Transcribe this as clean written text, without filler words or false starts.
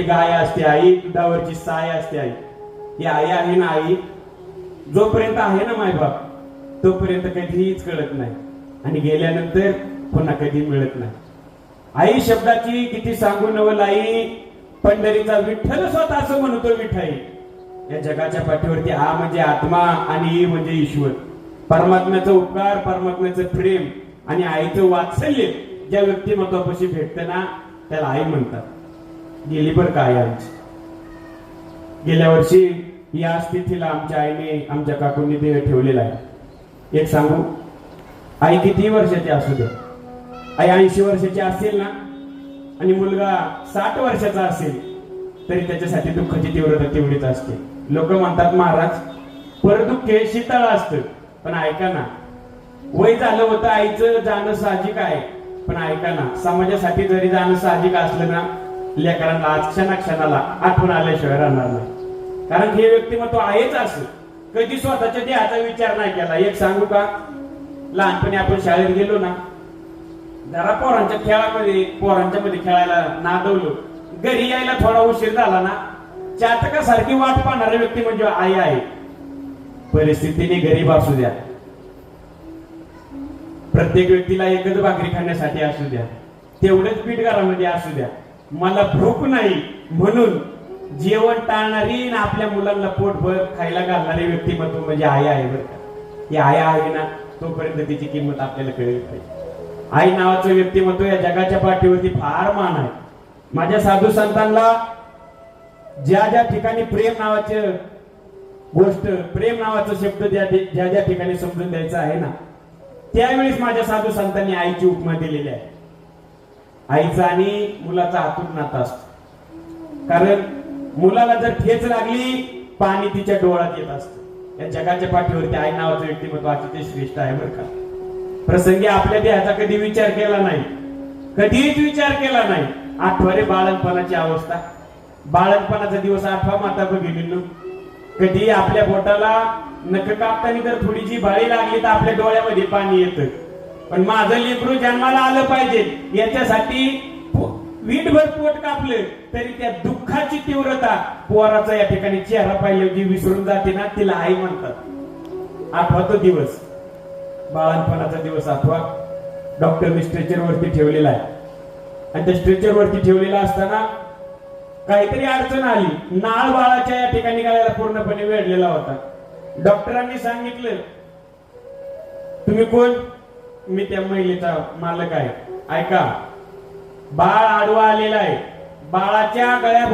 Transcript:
गाय असते आई, दुधावरची साय असते आई. ही आई आहे ना आई, जोपर्यंत आहे ना मायबाप तोपर्यंत कधीच कळत नाही आणि गेल्यानंतर पुन्हा कधी मिळत नाही. आई शब्दाची किती सांगू नवल आई, पंढरीचा विठ्ठल स्वतः असं म्हणतो विठाई. या जगाच्या पाठीवरती आ म्हणजे आत्मा आणि ई म्हणजे ईश्वर. परमात्म्याचा उपकार, परमात्म्याचं प्रेम आणि आईचं वात्सल्य ज्या व्यक्तिमत्वापाशी भेटतं ना त्याला आई म्हणतात. गेली बरं का आई आमची. गेल्या वर्षी या स्थितीला आमच्या आईने, आमच्या काकूंनी देह ठेवलेला आहे. एक सांगू, आई किती वर्षाची असू दे, आई 80 वर्षाची असेल ना आणि मुलगा 60 वर्षाचा असेल तरी त्याच्यासाठी दुःखाची तीव्रता तेवढीच असते. लोक म्हणतात महाराज परदुःख हे शीतळ असतं, पण ऐका ना, वय झालं होतं आईचं जाणं साहजिक आहे, पण ऐका ना, समाजासाठी जरी जाणं साहजिक असलं ना लेकरांना आज क्षणाक्षणाला आठवण आल्याशिवाय राहणार नाही. कारण हे व्यक्तिमत्व आहेच असं, कधी स्वतःच्या देहाचा विचार नाही केला. एक सांगू का, लहानपणी आपण शाळेत गेलो ना, जरा पोरांच्या खेळामध्ये पोरांच्या मध्ये खेळायला नादवलो, घरी यायला थोडा उशीर झाला ना चातकासारखी वाट पाहणारी व्यक्ती म्हणजे आई आहे. परिस्थितीने गरीब असू द्या, प्रत्येक व्यक्तीला एकच भाकरी खाण्यासाठी असू द्या, तेवढेच पीठ घरामध्ये असू द्या, मला भूक नाही म्हणून जेवण टाळणारी ना आपल्या मुलांना पोटभर खायला घालणारी व्यक्तिमत्व म्हणजे आई आहे. बरं का, ही आई आहे ना तोपर्यंत तिची किंमत आपल्याला कळली पाहिजे. आई नावाचं व्यक्तिमत्व या जगाच्या पाठीवरती फार मान आहे. माझ्या साधू संतांना ज्या ज्या ठिकाणी प्रेम नावाचे गोष्ट, प्रेम नावाचा शब्द ज्या ज्या ठिकाणी समजून द्यायचा आहे ना त्यावेळेस माझ्या साधू संतांनी आईची उपमा दिलेली आहे. आईचा आणि मुलाचा अतूट नाता असतो. कारण मुलाला जर ठेच लागली पाणी तिच्या डोळ्यात येत असतं. या जगाच्या पाठीवरती आई नावाचं व्यक्तिमत्व अतिशय श्रेष्ठ आहे. बरं का, प्रसंगी आपल्या देहाचा कधी विचार केला नाही, कधीच विचार केला नाही. आठवरे बाळणपणाची अवस्था, बाळणपणाचा दिवस आठवा माता बघितली. कधी आपल्या बोटाला नख कापताना जर थोडीशी बाळी लागली तर आपल्या डोळ्यामध्ये पाणी येतं. पण माझं लेकरू जन्माला आलं पाहिजे याच्यासाठी वीटभर पोट कापलं तरी त्या दुःखाची तीव्रता पोराचा या ठिकाणी चेहरा पाहिजे जी विसरून जाते ना तिला आई म्हणतात. आठवा तो दिवस, बाळणपणाचा दिवस आठवा. डॉक्टरने स्ट्रेचर वरती ठेवलेला आहे आणि त्या स्ट्रेचर वरती ठेवलेला असताना काहीतरी अडचण आली. नाळ बाळाच्या या ठिकाणी गाळ्याला पूर्णपणे वेढलेला होता. डॉक्टरांनी सांगितलं, तुम्ही कोण? मी त्या महिलेचा मालक आहे. ऐका, बाळ आडवा आलेला आहे, बाळाच्या गळ्या